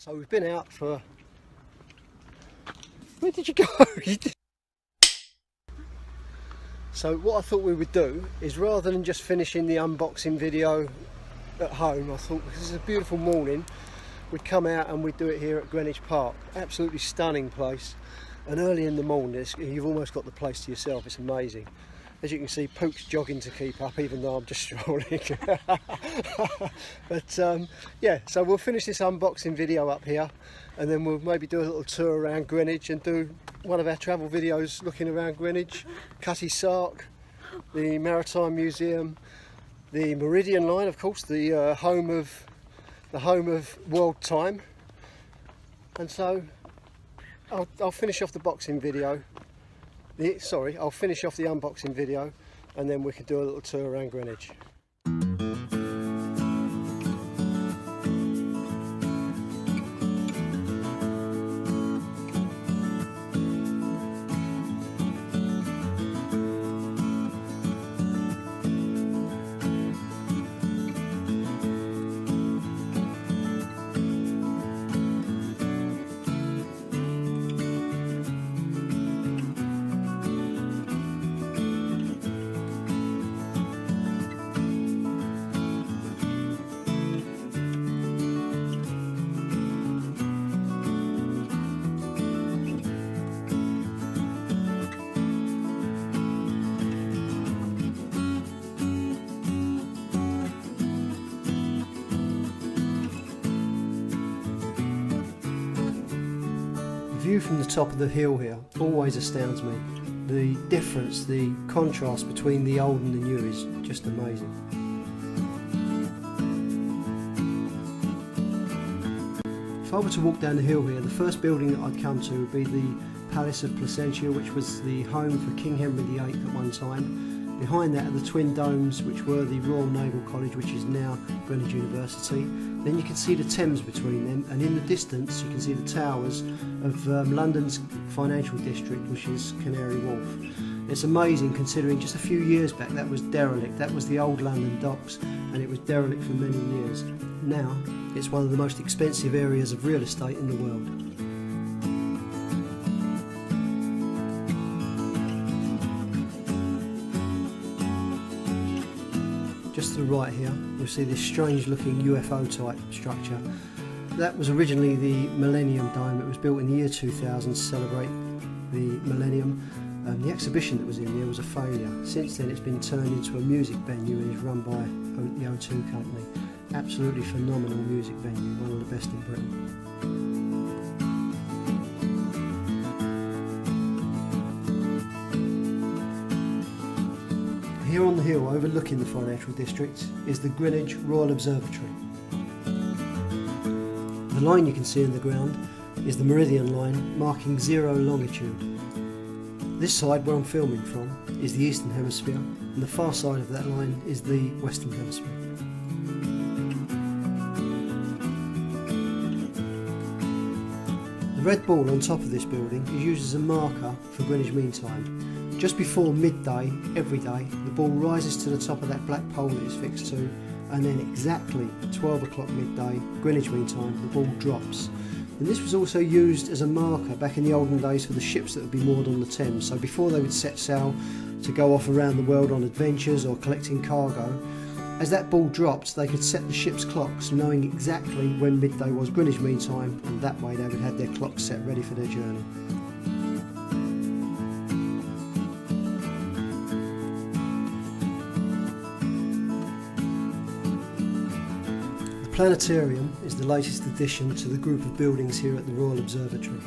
So we've been out for... Where did you go? So what I thought we would do is, rather than just finishing the unboxing video at home, I thought because it's a beautiful morning, we'd come out and we'd do it here at Greenwich Park. Absolutely stunning place. And early in the morning, you've almost got the place to yourself. It's amazing. As you can see, Pook's jogging to keep up, even though I'm just strolling. But yeah, so we'll finish this unboxing video up here, and then we'll maybe do a little tour around Greenwich and do one of our travel videos looking around Greenwich, Cutty Sark, the Maritime Museum, the Meridian Line, of course, the home of world time. And so I'll finish off the boxing video. I'll finish off the unboxing video, and then we can do a little tour around Greenwich. The view from the top of the hill here always astounds me. The difference, the contrast between the old and the new is just amazing. If I were to walk down the hill here, the first building that I'd come to would be the Palace of Placentia, which was the home for King Henry VIII at one time. Behind that are the twin domes, which were the Royal Naval College, which is now Greenwich University. Then you can see the Thames between them, and in the distance you can see the towers of London's financial district, which is Canary Wharf. It's amazing considering just a few years back that was derelict. That was the old London docks, and it was derelict for many years. Now it's one of the most expensive areas of real estate in the world. Just to the right here, you'll see this strange looking UFO type structure. That was originally the Millennium Dome. It was built in the year 2000 to celebrate the millennium. The exhibition that was in there was a failure. Since then it's been turned into a music venue and is run by the O2 company. Absolutely phenomenal music venue, one of the best in Britain. Here on the hill overlooking the financial district is the Greenwich Royal Observatory. The line you can see in the ground is the Meridian Line, marking 0 longitude. This side where I'm filming from is the Eastern Hemisphere, and the far side of that line is the Western Hemisphere. The red ball on top of this building is used as a marker for Greenwich Mean Time. Just before midday, every day, the ball rises to the top of that black pole that it's fixed to, and then exactly 12 o'clock midday, Greenwich Mean Time, the ball drops. And this was also used as a marker back in the olden days for the ships that would be moored on the Thames. So before they would set sail to go off around the world on adventures or collecting cargo, as that ball dropped, they could set the ship's clocks, knowing exactly when midday was Greenwich Mean Time, and that way they would have their clocks set ready for their journey. The planetarium is the latest addition to the group of buildings here at the Royal Observatory.